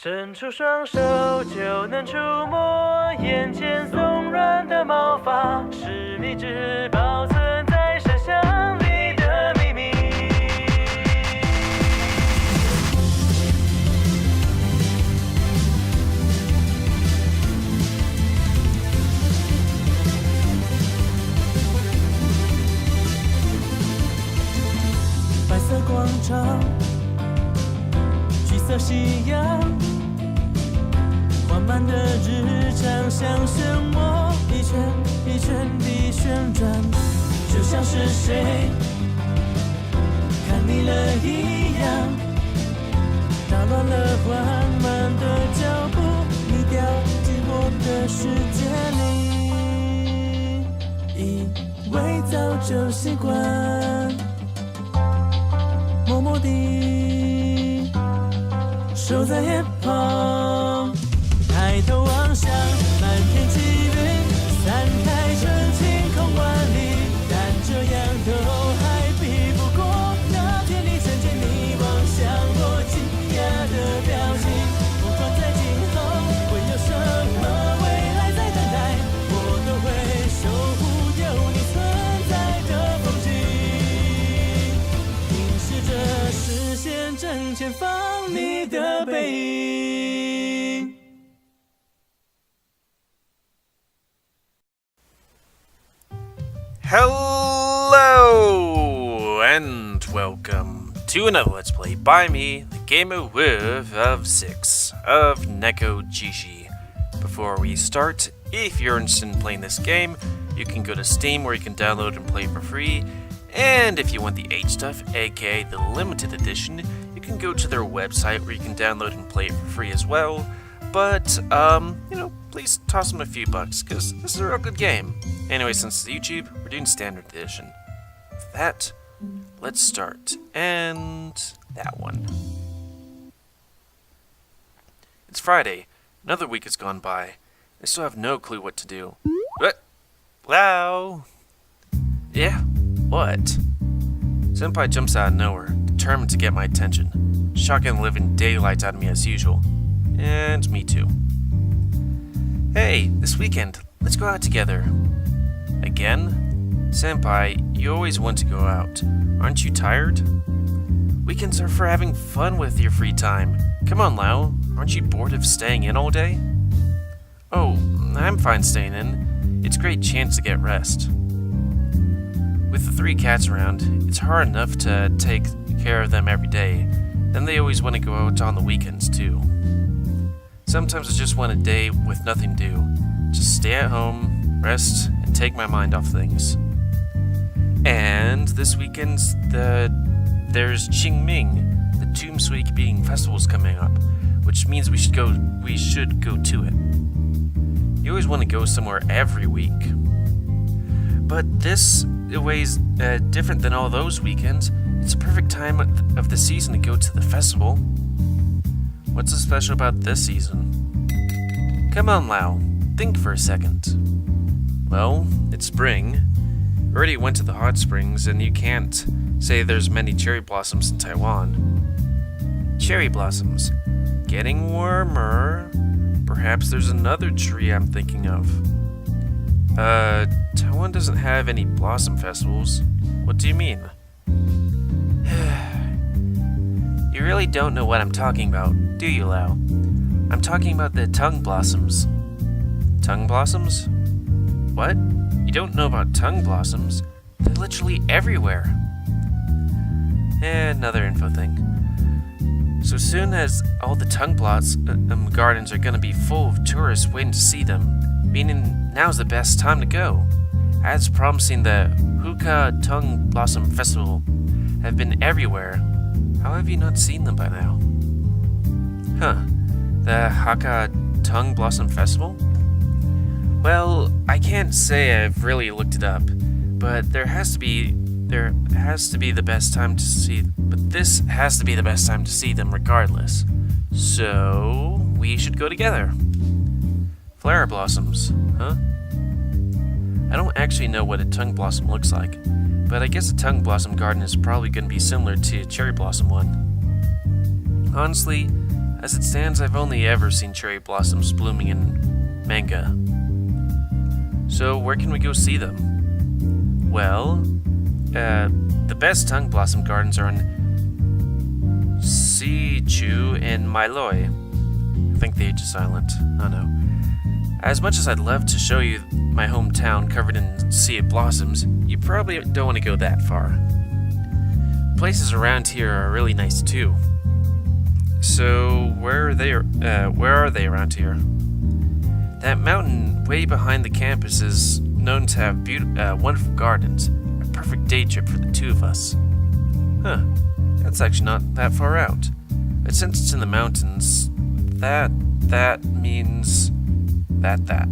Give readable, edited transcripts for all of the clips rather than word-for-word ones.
伸出双手就能触摸眼前松软的毛发，是你只保存在深箱里的秘密。白色广场，橘色夕阳，缓慢的日常像漩涡，一圈一圈地旋转，就像是谁看腻了一样，打乱了缓慢的脚步，你掉进我的世界里，以为早就习惯，默默地守在眼旁，抬头望向满天积云，散开成晴空万里，但这样都还比不过那天你看见你望向我惊讶的表情。不管在今后会有什么未来在等待，我都会守护有你存在的风景，凝视着视线正前方你的背影。Hello and welcome to another Let's Play by me, the GamerWolfSix of Nekojishi. Before we start, if you're interested in playing this game, you can go to Steam where you can download and play for free. And if you want the H stuff, aka the limited edition, you can go to their website where you can download and play it for free as well. But, please toss them a few bucks, because this is a real good game. Anyway, since it's YouTube, we're doing standard edition. For that, let's start. And that one. It's Friday. Another week has gone by. I still have no clue what to do. What? Hello? Yeah? What? Senpai jumps out of nowhere, determined to get my attention, shocking the living daylights out of me as usual. And me too. Hey, this weekend, let's go out together. Again? Senpai, you always want to go out. Aren't you tired? Weekends are for having fun with your free time. Come on, Lao. Aren't you bored of staying in all day? Oh, I'm fine staying in. It's a great chance to get rest. With the 3 cats around, it's hard enough to take care of them every day. Then they always want to go out on the weekends, too. Sometimes I just want a day with nothing to do. Just stay at home, rest, and take my mind off things. And this weekend, there's Qingming, the Tomb Sweeping Festival's coming up, which means we should go to it. You always want to go somewhere every week. But this way's different than all those weekends. It's a perfect time of the season to go to the festival. What's so special about this season? Come on, Lao. Think for a second. Well, it's spring. We already went to the hot springs, and you can't say there's many cherry blossoms in Taiwan. Cherry blossoms. Getting warmer. Perhaps there's another tree I'm thinking of. Taiwan doesn't have any blossom festivals. What do you mean? You really don't know what I'm talking about, do you, Lao? I'm talking about the Tung Blossoms. Tung Blossoms? What? You don't know about Tung Blossoms? They're literally everywhere. Another info thing. So soon as all the Tung Blossom gardens are gonna be full of tourists waiting to see them, meaning now's the best time to go. Ads promising the Hookah Tung Blossom Festival have been everywhere. How have you not seen them by now? Huh. The Hakka Tung Blossom Festival? Well, I can't say I've really looked it up, but this has to be the best time to see them regardless. So, we should go together. Flower blossoms, huh? I don't actually know what a tongue blossom looks like, but I guess a tongue blossom garden is probably going to be similar to a cherry blossom one. Honestly, as it stands, I've only ever seen cherry blossoms blooming in manga. So where can we go see them? Well, the best tongue blossom gardens are in Sichu and Mailoi. I think the H is silent. Oh no. As much as I'd love to show you my hometown covered in sea of blossoms, you probably don't want to go that far. Places around here are really nice too. So where are they around here? That mountain way behind the campus is known to have wonderful gardens. A perfect day trip for the two of us. Huh. That's actually not that far out. But since it's in the mountains, that means that.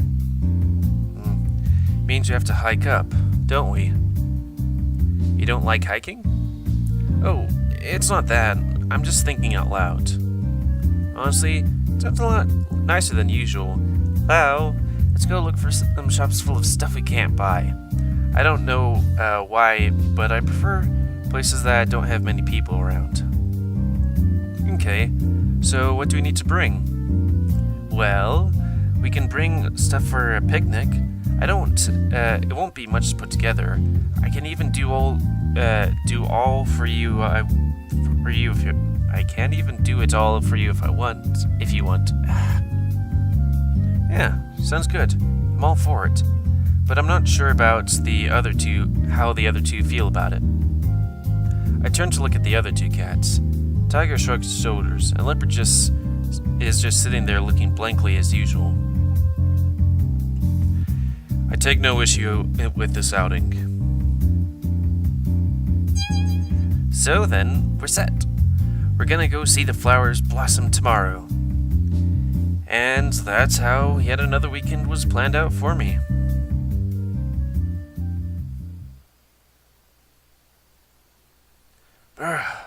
Means you have to hike up, don't we? You don't like hiking? Oh, it's not that. I'm just thinking out loud. Honestly, it sounds a lot nicer than usual. Wow, let's go look for some shops full of stuff we can't buy. I don't know why, but I prefer places that don't have many people around. Okay, so what do we need to bring? Well, we can bring stuff for a picnic. It won't be much to put together. I can even do all for you. I can't even do it all for you if you want. Yeah, sounds good. I'm all for it. But I'm not sure about how the other two feel about it. I turn to look at the other two cats. Tiger shrugs his shoulders, and Leopard is just sitting there looking blankly as usual. I take no issue with this outing. So then, we're set. We're gonna go see the flowers blossom tomorrow. And that's how yet another weekend was planned out for me.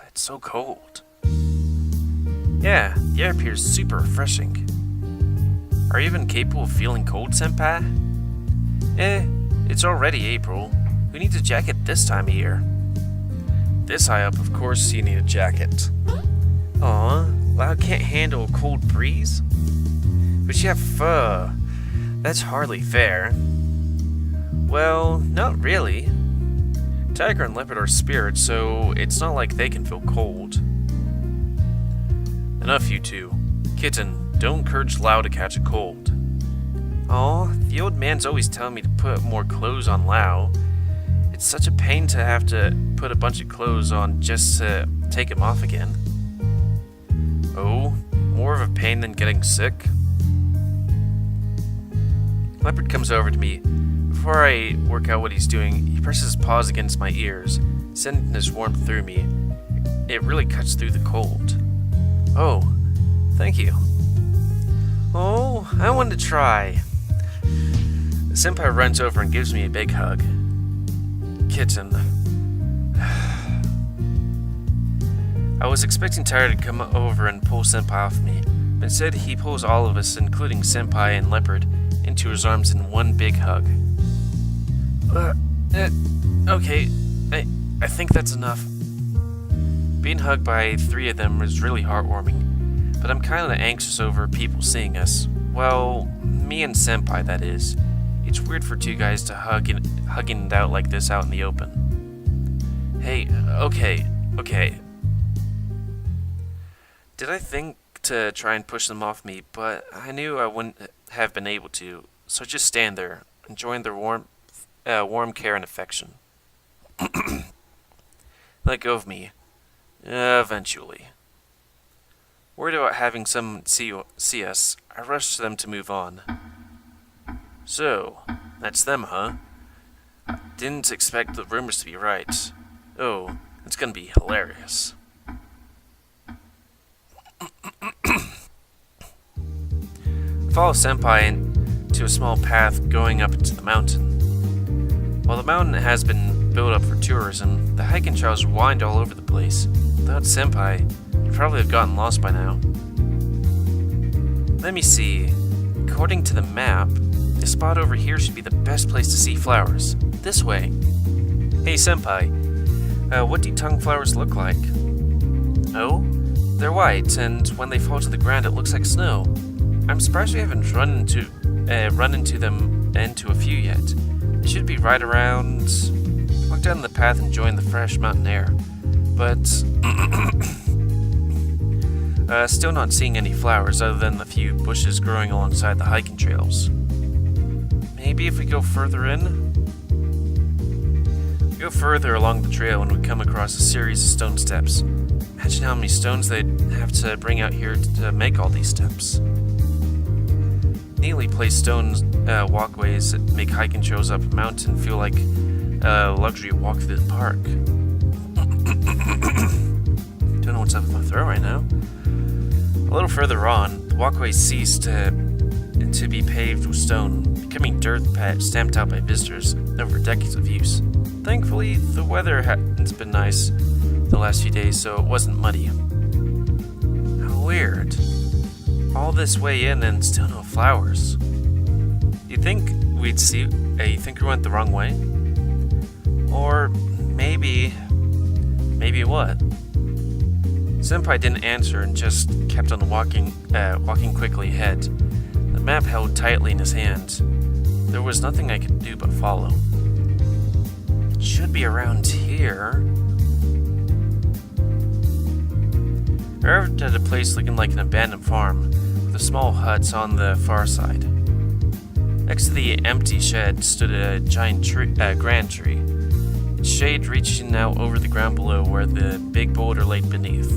It's so cold. Yeah, the air appears super refreshing. Are you even capable of feeling cold, senpai? It's already April. Who needs a jacket this time of year? This high up, of course, you need a jacket. Aw, Loud can't handle a cold breeze? But you have fur. That's hardly fair. Well, not really. Tiger and Leopard are spirits, so it's not like they can feel cold. Enough, you two. Kitten, don't encourage Lao to catch a cold. Aw, the old man's always telling me to put more clothes on Lao. It's such a pain to have to put a bunch of clothes on just to take him off again. Oh, more of a pain than getting sick? Leopard comes over to me. Before I work out what he's doing, he presses his paws against my ears, sending his warmth through me. It really cuts through the cold. Oh, thank you. Oh, I wanted to try. The senpai runs over and gives me a big hug. Kitten. I was expecting Tiger to come over and pull senpai off me, but instead he pulls all of us, including senpai and Leopard, into his arms in one big hug. Okay, I think that's enough. Being hugged by three of them is really heartwarming, but I'm kinda anxious over people seeing us. Well, me and senpai, that is. It's weird for two guys to hugging it out like this out in the open. Hey, okay. Did I think to try and push them off me, but I knew I wouldn't have been able to, so just stand there, enjoying their warm care and affection. Let go of me. Eventually. Worried about having someone see us, I rushed them to move on. So, that's them, huh? Didn't expect the rumors to be right. Oh, it's gonna be hilarious. Follow senpai into a small path going up into the mountain. While the mountain has been built up for tourism, the hiking trails wind all over the place. Without senpai, you'd probably have gotten lost by now. Let me see. According to the map, this spot over here should be the best place to see flowers. This way. Hey senpai, what do tongue flowers look like? Oh? They're white, and when they fall to the ground, it looks like snow. I'm surprised we haven't run into them into a few yet. They should be right around. Walk down the path enjoying the fresh mountain air, but still not seeing any flowers other than the few bushes growing alongside the hiking trails. Maybe if we go further in? We go further along the trail and we come across a series of stone steps. Imagine how many stones they'd have to bring out here to make all these steps. Neatly placed stone walkways that make hiking trails up a mountain feel like a luxury walk through the park. Don't know what's up with my throat right now. A little further on, the walkway ceased to be paved with stone, becoming dirt stamped out by visitors over decades of use. Thankfully, the weather has been nice the last few days, so it wasn't muddy. How weird. All this way in and still no flowers. You think we went the wrong way? Or maybe what? Senpai didn't answer and just kept on walking quickly ahead. The map held tightly in his hand. There was nothing I could do but follow. It should be around here. I arrived at a place looking like an abandoned farm, with the small huts on the far side. Next to the empty shed stood a giant grand tree, its shade reaching out over the ground below where the big boulder lay beneath.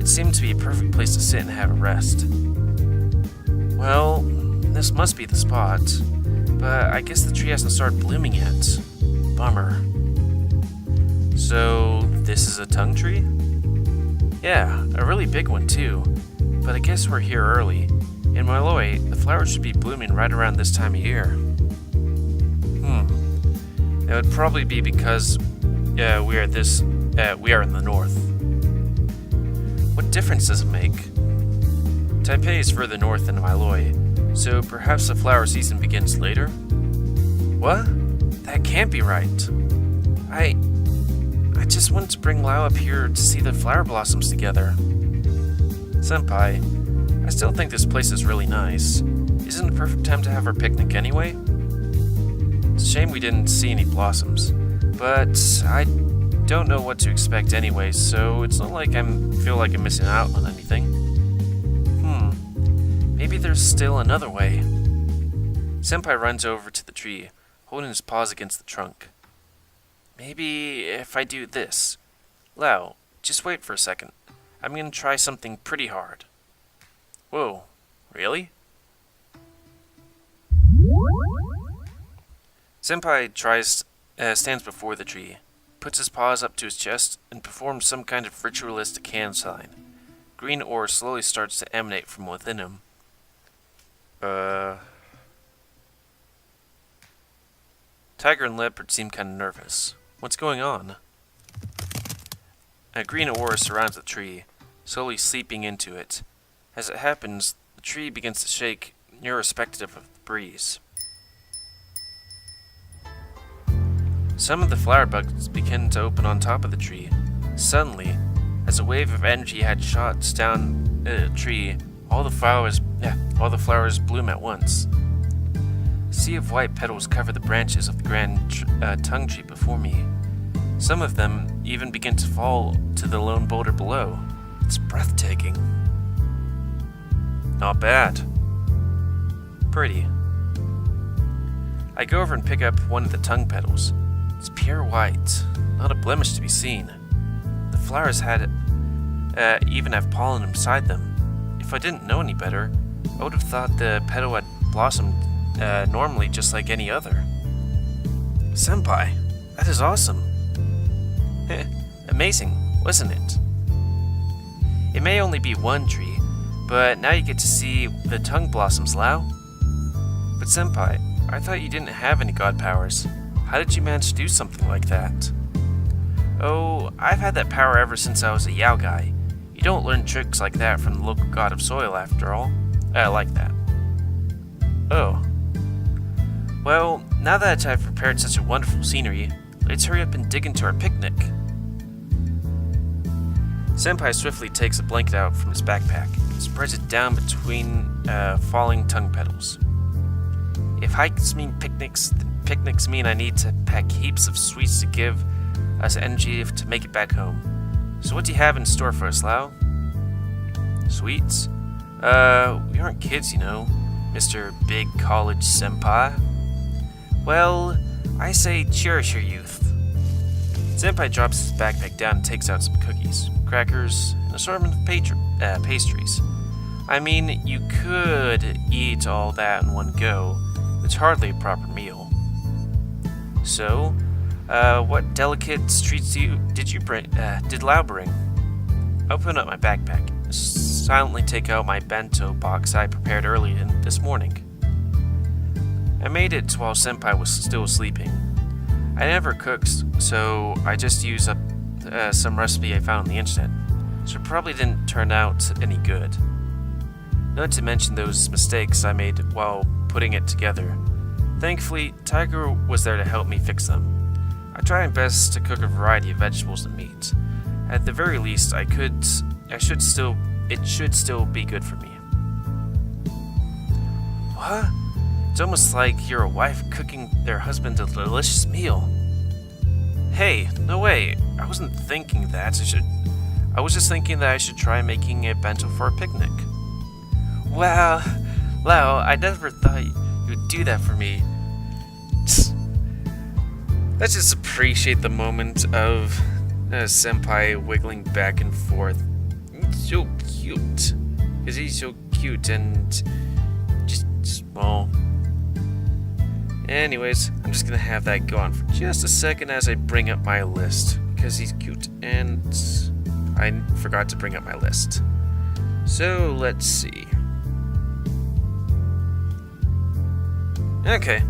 It seemed to be a perfect place to sit and have a rest. Well, this must be the spot, but I guess the tree hasn't started blooming yet. Bummer. So, this is a tongue tree? Yeah, a really big one too, but I guess we're here early. In Malloy, the flowers should be blooming right around this time of year. That would probably be because we are in the north. What difference does it make? Taipei is further north than Malloy, so perhaps the flower season begins later? What? That can't be right. I just wanted to bring Lao up here to see the flower blossoms together. Senpai, I still think this place is really nice. Isn't it a perfect time to have our picnic anyway? It's a shame we didn't see any blossoms, but I don't know what to expect anyway, so it's not like I feel like I'm missing out on anything. Maybe there's still another way. Senpai runs over to the tree, holding his paws against the trunk. Maybe if I do this. Lao, just wait for a second. I'm gonna try something pretty hard. Whoa, really? Senpai stands before the tree, puts his paws up to his chest, and performs some kind of ritualistic hand sign. Green ore slowly starts to emanate from within him. Tiger and Leopard seem kind of nervous. What's going on? A green aura surrounds the tree, slowly seeping into it. As it happens, the tree begins to shake, irrespective of the breeze. Some of the flower buds begin to open on top of the tree. Suddenly, as a wave of energy had shot down the tree, all the flowers bloom at once. A sea of white petals cover the branches of the grand tongue tree before me. Some of them even begin to fall to the lone boulder below. It's breathtaking. Not bad. Pretty. I go over and pick up one of the tongue petals. It's pure white, not a blemish to be seen. The flowers even have pollen inside them. If I didn't know any better, I would have thought the petal had blossomed normally just like any other. Senpai, that is awesome. Amazing, wasn't it? It may only be one tree, but now you get to see the tongue blossoms, Lao. But Senpai, I thought you didn't have any god powers. How did you manage to do something like that? Oh, I've had that power ever since I was a Yao guy. You don't learn tricks like that from the local god of soil, after all. I like that. Oh. Well, now that I've prepared such a wonderful scenery, let's hurry up and dig into our picnic. Senpai swiftly takes a blanket out from his backpack and spreads it down between falling tongue petals. If hikes mean picnics, then picnics mean I need to pack heaps of sweets to give us energy to make it back home. So what do you have in store for us, Lao? Sweets? We aren't kids, you know, Mr. Big College Senpai. Well, I say cherish your youth. Senpai drops his backpack down and takes out some cookies, crackers, and an assortment of pastries. I mean, you could eat all that in one go. It's hardly a proper meal. So, what delicate treats did Lao bring? I open up my backpack and silently take out my bento box I prepared early this morning. I made it while Senpai was still sleeping. I never cooked, so I just used up some recipe I found on the internet, so it probably didn't turn out any good. Not to mention those mistakes I made while putting it together. Thankfully, Tiger was there to help me fix them. I try my best to cook a variety of vegetables and meat. At the very least, it should still be good for me. What? It's almost like you're a wife cooking their husband a delicious meal. Hey, no way. I wasn't thinking that. I was just thinking that I should try making a bento for a picnic. Wow, Lao, I never thought you'd do that for me. Let's just appreciate the moment of Senpai wiggling back and forth. It's so cute. Because he's so cute and just small. Anyways, I'm just gonna have that go on for just a second as I bring up my list. Because he's cute and I forgot to bring up my list. So, let's see. Okay.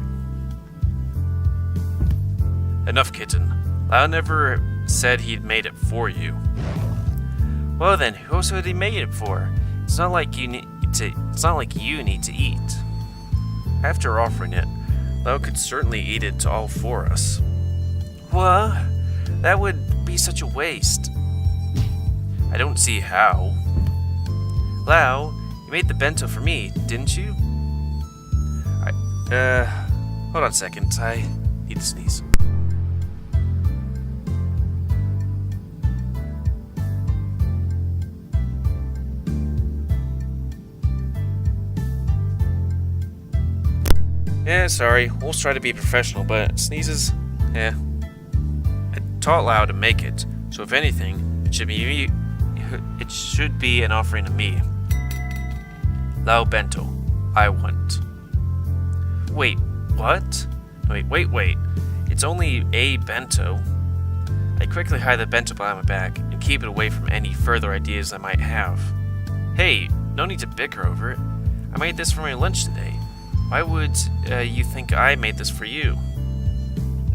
Enough, kitten. Lao never said he'd made it for you. Well then, who else would he made it for? It's not like you need to eat. After offering it, Lao could certainly eat it all for us. What? That would be such a waste. I don't see how. Lao, you made the bento for me, didn't you? Hold on a second. I need to sneeze. Yeah, sorry. We'll try to be professional, but sneezes, I taught Lao to make it, so if anything, it should be an offering to me. Lao bento. I want. Wait, what? Wait. It's only a bento. I quickly hide the bento behind my back and keep it away from any further ideas I might have. Hey, no need to bicker over it. I made this for my lunch today. Why would you think I made this for you?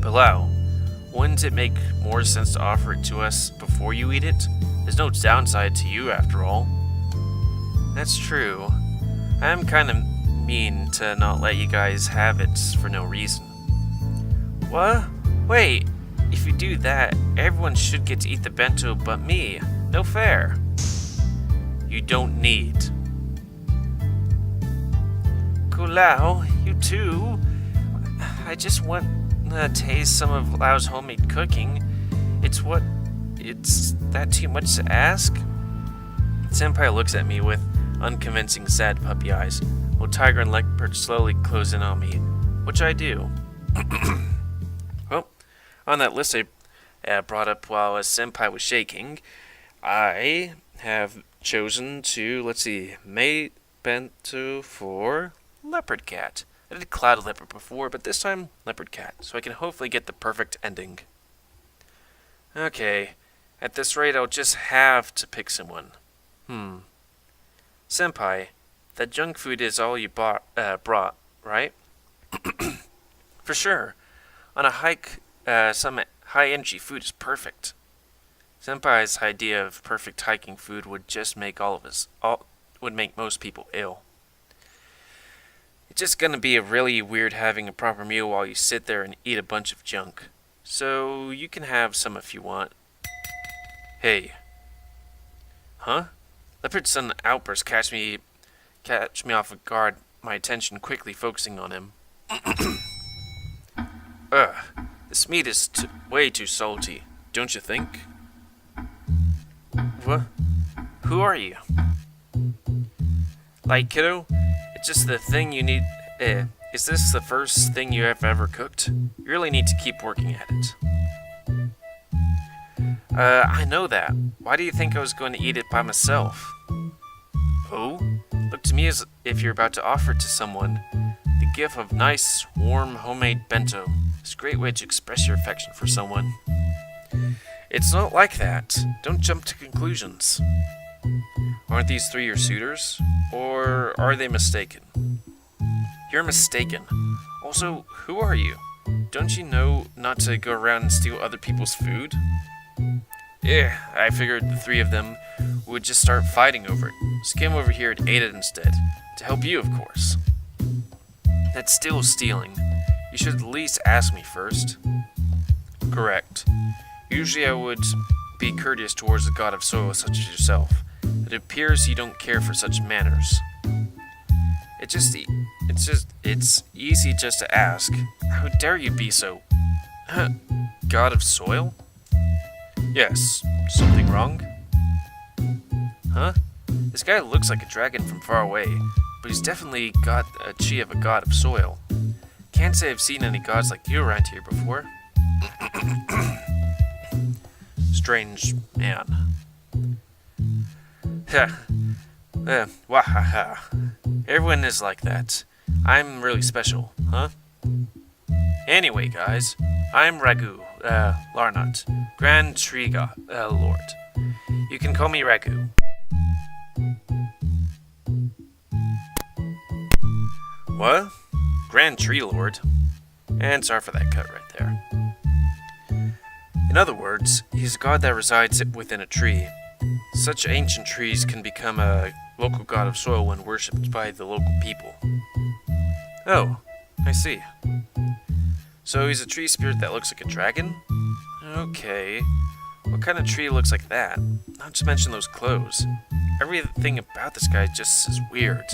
But Lao, wouldn't it make more sense to offer it to us before you eat it? There's no downside to you after all. That's true. I'm kind of mean to not let you guys have it for no reason. What? Wait, if you do that, everyone should get to eat the bento but me. No fair. You don't need. Lao, you too. I just want to taste some of Lao's homemade cooking. It's that too much to ask? Senpai looks at me with unconvincing sad puppy eyes, while Tiger and Leopard slowly close in on me, which I do. Well, on that list I brought up while Senpai was shaking, I have chosen to, make bento for Leopard Cat. I did Cloud Leopard before, but this time Leopard Cat, so I can hopefully get the perfect ending. Okay, at this rate I'll just have to pick someone. Senpai, that junk food is all you brought, right? For sure. On a hike, some high-energy food is perfect. Senpai's idea of perfect hiking food would just make would make most people ill. It's just gonna be really weird having a proper meal while you sit there and eat a bunch of junk. So you can have some if you want. Hey. Huh? Leopard's sudden outburst catch me off guard, my attention quickly focusing on him. Ugh, this meat is way too salty, don't you think? What? Who are you? Like, kiddo, it's just the thing you need. Is this the first thing you have ever cooked? You really need to keep working at it. I know that. Why do you think I was going to eat it by myself? Oh? Look to me as if you're about to offer to someone the gift of nice, warm, homemade bento. It's a great way to express your affection for someone. It's not like that. Don't jump to conclusions. Aren't these three your suitors? Or are they mistaken? You're mistaken. Also, who are you? Don't you know not to go around and steal other people's food? Yeah, I figured the three of them would just start fighting over it. So came over here to aid it instead. To help you, of course. That's still stealing. You should at least ask me first. Correct. Usually I would be courteous towards the god of soil such as yourself. But it appears you don't care for such manners. It's easy just to ask. How dare you be so... God of soil? Yes. Something wrong? Huh? This guy looks like a dragon from far away, but he's definitely got a chi of a god of soil. Can't say I've seen any gods like you around here before. Strange man. Wahaha. Everyone is like that. I'm really special, huh? Anyway, guys, I'm Ragu, Larnat, Grand Tree Lord. You can call me Ragu. What? Grand Tree Lord? And sorry for that cut right there. In other words, he's a god that resides within a tree. Such ancient trees can become a local god of soil when worshipped by the local people. Oh, I see. So he's a tree spirit that looks like a dragon? Okay. What kind of tree looks like that? Not to mention those clothes. Everything about this guy just is weird.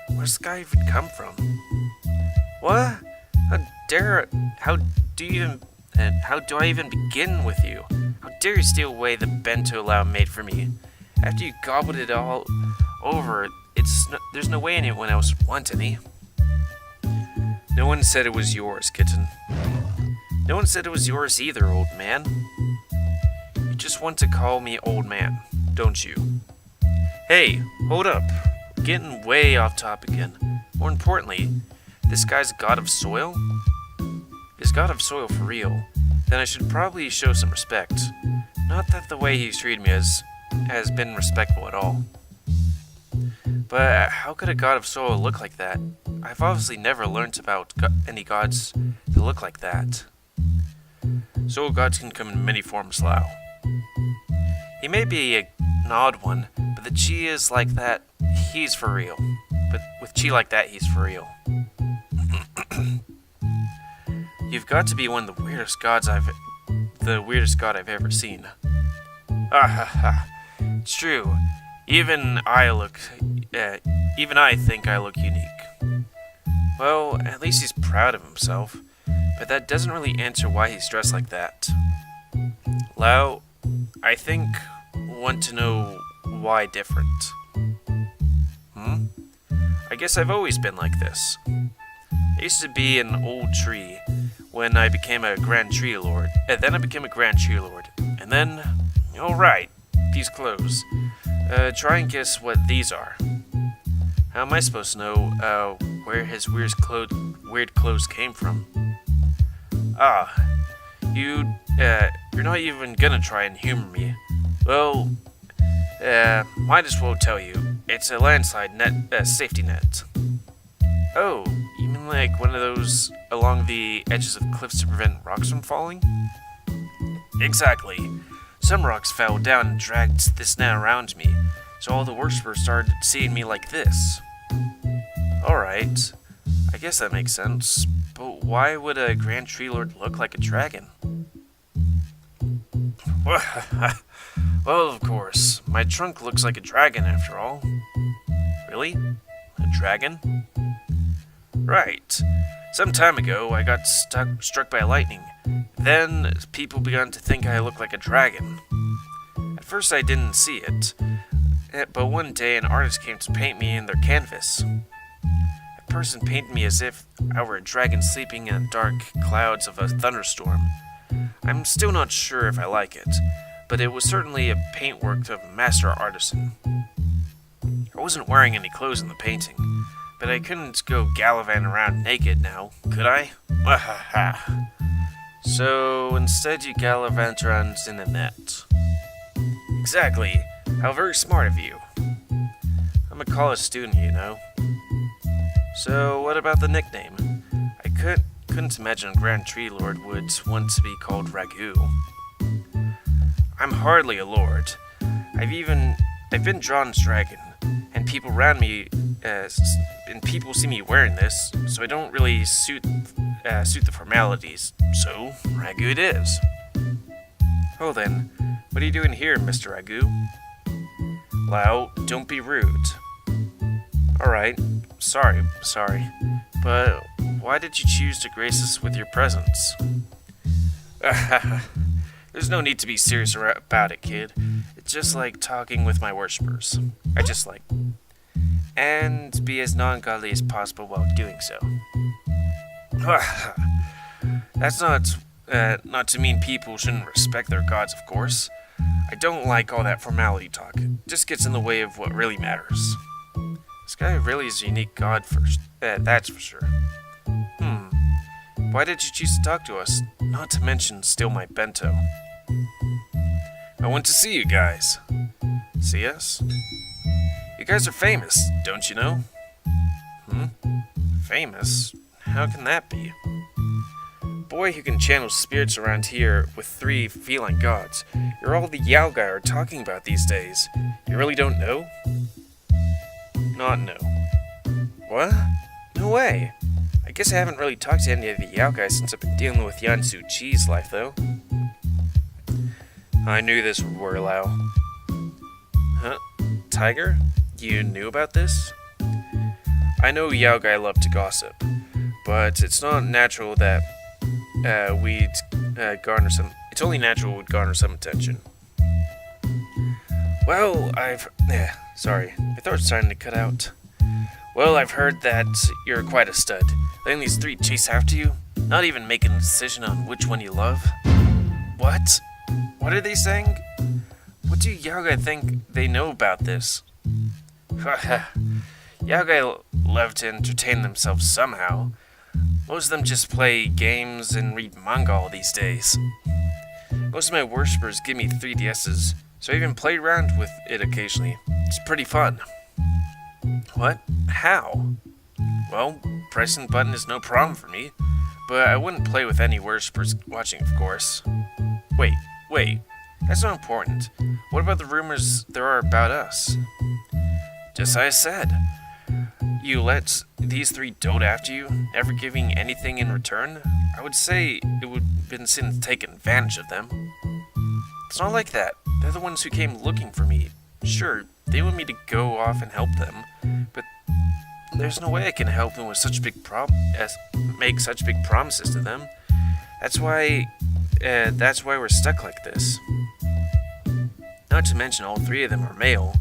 Where does this guy even come from? What? How do I even begin with you? How dare you steal away the bento Lao made for me? After you gobbled it all over, there's no way anyone else would want any. No one said it was yours, kitten. No one said it was yours either, old man. You just want to call me old man, don't you? Hey, hold up. We're getting way off topic again. More importantly, this guy's god of soil? If he's god of soil for real, then I should probably show some respect. Not that the way he's treated me has been respectful at all. But how could a god of soil look like that? I've obviously never learnt about any gods that look like that. Soil gods can come in many forms, Lao. He may be an odd one, but the chi is like that, he's for real. But with chi like that, he's for real. You've got to be one of the weirdest god I've ever seen. Ah ha ha. It's true. Even I think I look unique. Well, at least he's proud of himself, but that doesn't really answer why he's dressed like that. Lao, I think want to know why different. I guess I've always been like this. I used to be an old tree when I became a Grand Tree Lord, and then I became a Grand Tree Lord, and then, alright, these clothes. Try and guess what these are. How am I supposed to know, where his weird clothes came from? You're not even gonna try and humor me. Well, might as well tell you, it's a landslide safety net. Oh, you mean like one of those along the edges of cliffs to prevent rocks from falling? Exactly. Some rocks fell down and dragged this net around me, so all the worshippers started seeing me like this. Alright, I guess that makes sense, but why would a Grand Tree Lord look like a dragon? Well, of course. My trunk looks like a dragon after all. Really? A dragon? Right. Some time ago, I got struck by lightning. Then, people began to think I looked like a dragon. At first, I didn't see it. But one day, an artist came to paint me in their canvas. A person painted me as if I were a dragon sleeping in the dark clouds of a thunderstorm. I'm still not sure if I like it, but it was certainly a paintwork of a master artisan. I wasn't wearing any clothes in the painting, but I couldn't go gallivanting around naked now, could I? Wahaha. So instead you gallivant around in a net. Exactly. How very smart of you. I'm a college student, you know. So what about the nickname? I couldn't imagine a Grand Tree Lord would want to be called Ragu. I'm hardly a lord. I've been drawn as dragon, and people around me, and people see me wearing this, so I don't really suit the formalities. So Ragu it is. Oh then, what are you doing here, Mr. Ragu? Lao, don't be rude. Alright, sorry, but why did you choose to grace us with your presence? There's no need to be serious about it, kid. It's just like talking with my worshippers. I just like. And be as non-godly as possible while doing so. That's not to mean people shouldn't respect their gods, of course. I don't like all that formality talk. It just gets in the way of what really matters. This guy really is a unique god, that's for sure. Why did you choose to talk to us? Not to mention steal my bento. I want to see you guys. See us? You guys are famous, don't you know? Famous? How can that be? Boy who can channel spirits around here with 3 feline gods. You're all the Yao guy are talking about these days. You really don't know? Not know. What? No way. I guess I haven't really talked to any of the Yao guys since I've been dealing with Yansu Chi's life, though. I knew this would worry Lao. Huh? Tiger? You knew about this? I know Yao guy love to gossip, but it's not natural that we'd garner some. It's only natural we'd garner some attention. Well, sorry, my throat's starting to cut out. Well, I've heard that you're quite a stud. Letting these 3 chase after you, not even making a decision on which one you love. What? What are they saying? What do Yao guy think they know about this? Yao guy love to entertain themselves somehow. Most of them just play games and read manga all these days. Most of my worshippers give me 3DSs, so I even play around with it occasionally. It's pretty fun. What? How? Well, pressing the button is no problem for me, but I wouldn't play with any worshippers watching, of course. Wait, that's not important. What about the rumors there are about us? Just as I said. You let these 3 dote after you, never giving anything in return? I would say it would have been sin to take advantage of them. It's not like that. They're the ones who came looking for me. Sure, they want me to go off and help them, but there's no way I can help them with such big make such big promises to them. That's why we're stuck like this. Not to mention all 3 of them are male.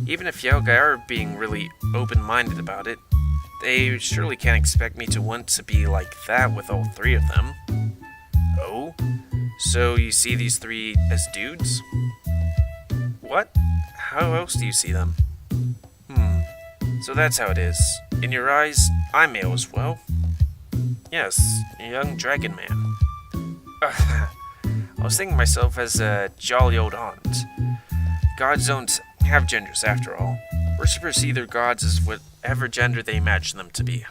Even if Yao Gai are being really open-minded about it, they surely can't expect me to want to be like that with all 3 of them. Oh? So you see these 3 as dudes? What? How else do you see them? So that's how it is. In your eyes, I'm male as well. Yes, a young dragon man. I was thinking myself as a jolly old aunt. Gods don't have genders after all. Worshippers see their gods as whatever gender they imagine them to be.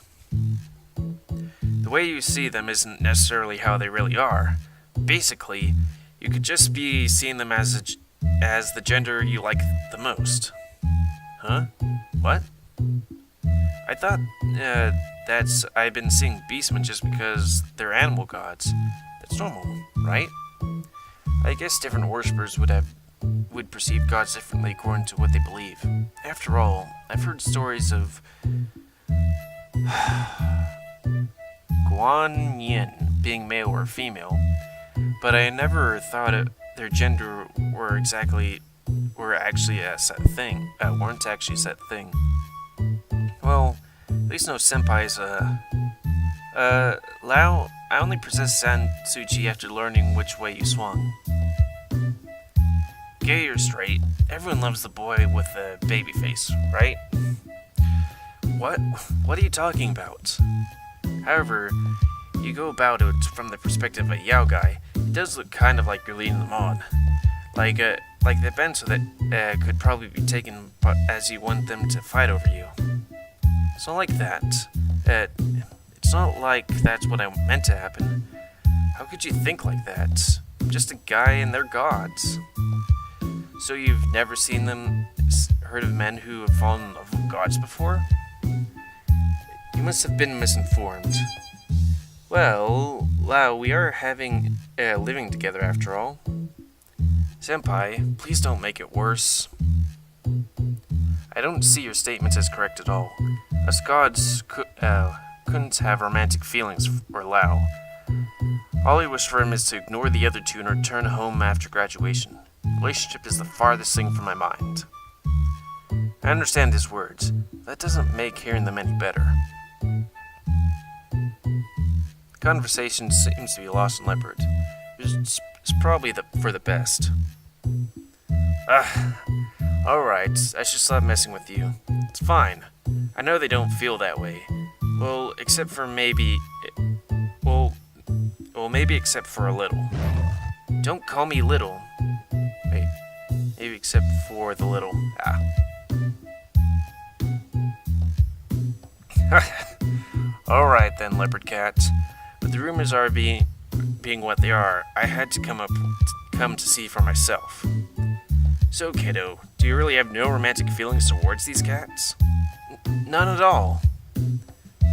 The way you see them isn't necessarily how they really are. Basically, you could just be seeing them as the gender you like the most. Huh? What? I thought I've been seeing beastmen just because they're animal gods. That's normal, right? I guess different worshippers would have would perceive gods differently according to what they believe. After all, I've heard stories of Guan Yin being male or female, but I never thought their gender weren't actually a set thing. Well, at least no senpai's, Lao, I only possessed Sansuchi after learning which way you swung. Gay or straight, everyone loves the boy with the baby face, right? What? What are you talking about? However, you go about it from the perspective of a Yao guy, it does look kind of like you're leading them on. Like the bento that could probably be taken as you want them to fight over you. It's not like that. It's not like that's what I meant to happen. How could you think like that? I'm just a guy and they're gods. So you've never seen them, heard of men who have fallen in love with gods before? You must have been misinformed. Well, Lao, we are living together after all. Senpai, please don't make it worse. I don't see your statements as correct at all. Us gods couldn't have romantic feelings for Lao. All I wish for him is to ignore the other two and return home after graduation. Relationship is the farthest thing from my mind. I understand his words. That doesn't make hearing them any better. The conversation seems to be lost in Leopard. It's probably for the best. Alright, I should stop messing with you. It's fine. I know they don't feel that way. Well, except for maybe... Well, maybe except for a little. Don't call me little. Wait, maybe except for the little. Alright then, Leopard Cat. But the rumors are being what they are, I had to come to see for myself. So, kiddo, do you really have no romantic feelings towards these cats? None at all.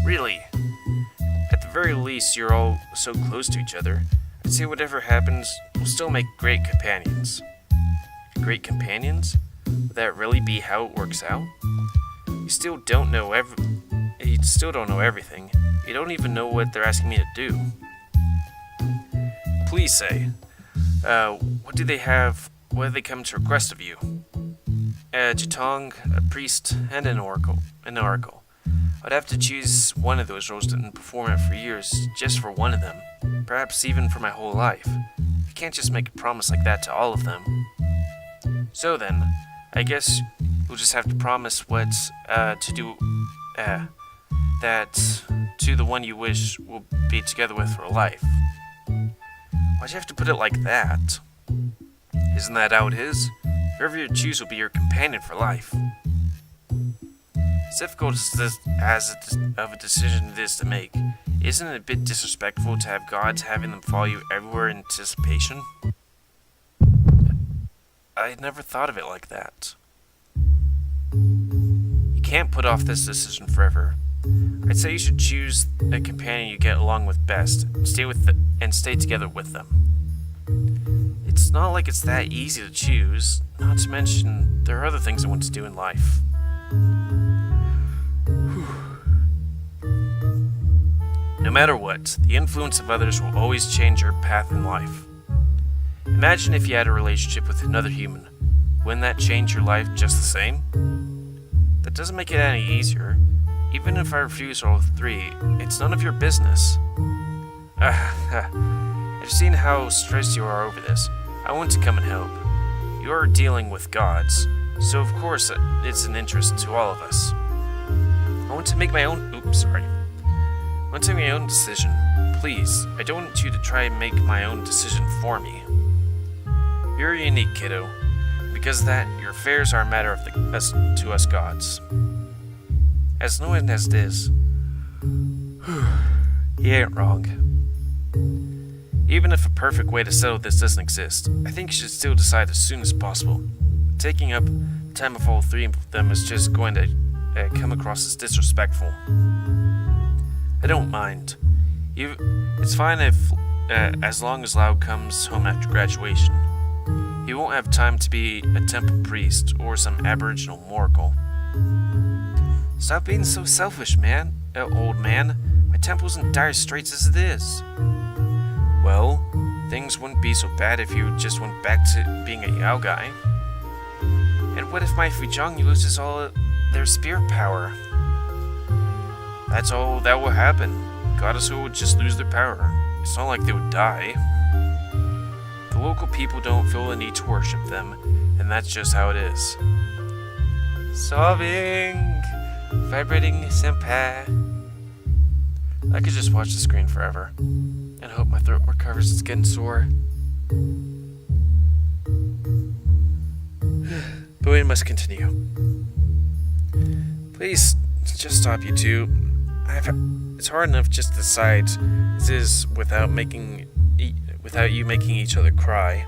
Really? At the very least, you're all so close to each other. I'd say whatever happens, we'll still make great companions. Great companions? Would that really be how it works out? You still don't know everything. You don't even know what they're asking me to do. Please say, what do they come to request of you? A Jitong, a priest, and an oracle. I'd have to choose one of those roles and perform it for years just for one of them. Perhaps even for my whole life. I can't just make a promise like that to all of them. So then, I guess you'll just have to promise to do that to the one you wish will be together with for life. Why'd you have to put it like that? Isn't that how it is? Whoever you choose will be your companion for life. As difficult of a decision it is to make, isn't it a bit disrespectful to have gods having them follow you everywhere in anticipation? I had never thought of it like that. You can't put off this decision forever. I'd say you should choose a companion you get along with best, and stay together with them. It's not like it's that easy to choose, not to mention there are other things I want to do in life. No matter what, the influence of others will always change your path in life. Imagine if you had a relationship with another human. Wouldn't that change your life just the same? That doesn't make it any easier. Even if I refuse all three, it's none of your business. I've seen how stressed you are over this. I want to come and help. You are dealing with gods, so of course it's an interest to all of us. I want to make my own decision. Please, I don't want you to try and make my own decision for me. You're unique, kiddo. Because of that, your affairs are a matter of to us gods. As annoying as it is, he ain't wrong. Even if a perfect way to settle this doesn't exist, I think you should still decide as soon as possible. Taking up the time of all three of them is just going to come across as disrespectful. I don't mind. It's fine if, as long as Lao comes home after graduation. He won't have time to be a temple priest or some aboriginal oracle. Stop being so selfish, man. Old man. My temple's in dire straits as it is. Well, things wouldn't be so bad if you just went back to being a Yao guy. And what if my Fujong loses all their spirit power? That's all that will happen. Goddesses would just lose their power. It's not like they would die. The local people don't feel the need to worship them, and that's just how it is. Sobbing! Vibrating senpai. I could just watch the screen forever, and hope my throat recovers. It's getting sore. But we must continue. Please, just stop, you two. It's hard enough just to decide as is without you making each other cry.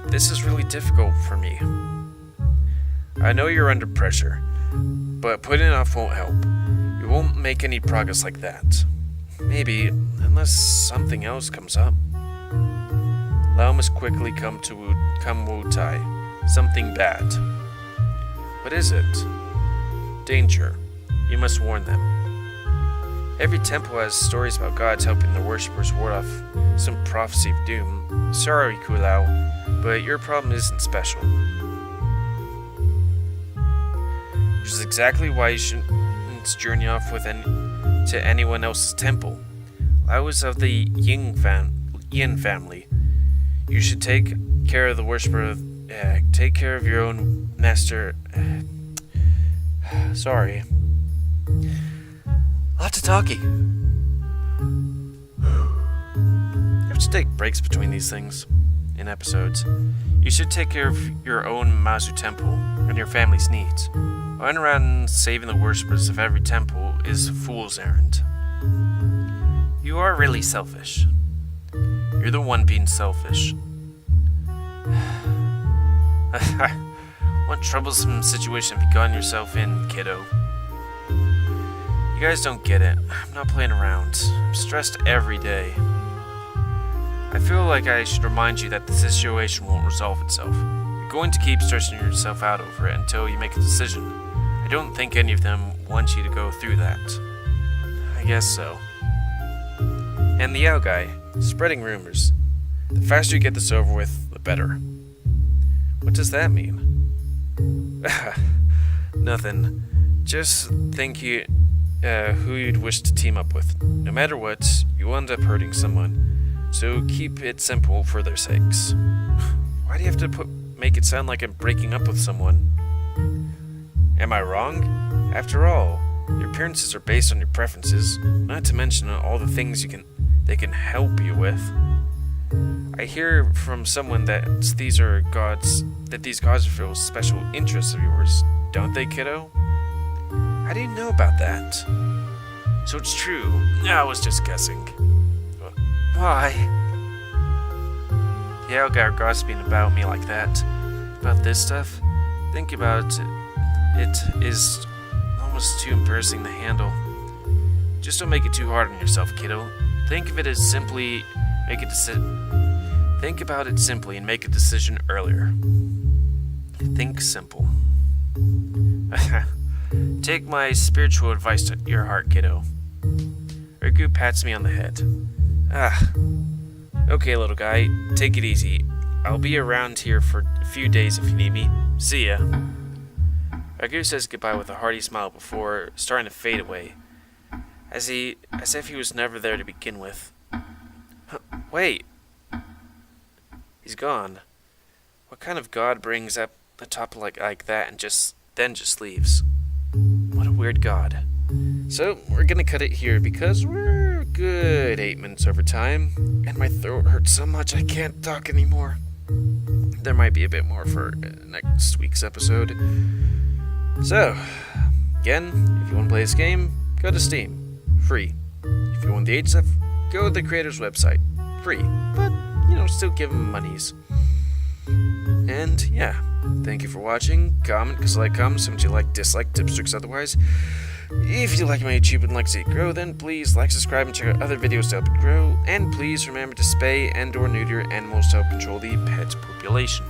This is really difficult for me. I know you're under pressure, but putting it off won't help. You won't make any progress like that. Maybe, unless something else comes up. Lao must quickly come Wu Tai. Something bad. What is it? Danger. You must warn them. Every temple has stories about gods helping their worshippers ward off some prophecy of doom. Sorry, Kulao, but your problem isn't special. Which is exactly why you shouldn't journey off to anyone else's temple. Lao is of the Yin family. You should take care of the worshipper. Take care of your own master. Sorry. Lots of talking. You have to take breaks between these things in episodes. You should take care of your own Mazu temple and your family's needs. Running around saving the worshippers of every temple is a fool's errand. You are really selfish. You're the one being selfish. What troublesome situation have you gotten yourself in, kiddo? You guys don't get it. I'm not playing around. I'm stressed every day. I feel like I should remind you that the situation won't resolve itself. You're going to keep stressing yourself out over it until you make a decision. I don't think any of them want you to go through that. I guess so. And the Yao guy, spreading rumors. The faster you get this over with, the better. What does that mean? Nothing. Just think who you'd wish to team up with. No matter what, you end up hurting someone. So keep it simple for their sakes. Why do you have to make it sound like I'm breaking up with someone? Am I wrong? After all, your appearances are based on your preferences, not to mention all the things they can help you with. I hear from someone that these gods feel special interests of yours, don't they, kiddo? How do you know about that? So it's true. I was just guessing. Why? The Yao guy gossiping about me like that, about this stuff. Think about it. It is almost too embarrassing to handle. Just don't make it too hard on yourself, kiddo. Think about it simply and make a decision earlier. Think simple. Take my spiritual advice to your heart, kiddo. Riku pats me on the head. Okay, little guy, take it easy. I'll be around here for a few days if you need me. See ya. Riku says goodbye with a hearty smile before starting to fade away, as if he was never there to begin with. Wait. He's gone. What kind of god brings up a topic like that and then just leaves? What a weird god. So, we're gonna cut it here because we're a good 8 minutes over time, and my throat hurts so much I can't talk anymore. There might be a bit more for next week's episode. So, again, if you want to play this game, go to Steam. Free. If you want the 8 stuff, go to the creator's website. Free. But, still give them monies. And, yeah. Thank you for watching. Comment, dislike, dislike, tips, tricks, otherwise. If you like my YouTube and like to see it grow, then please like, subscribe, and check out other videos to help it grow. And please remember to spay and/or neuter animals to help control the pet population.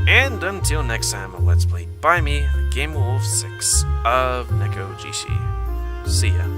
And until next time, a Let's Play by me, the GamerWolfSix of Nekojishi. See ya.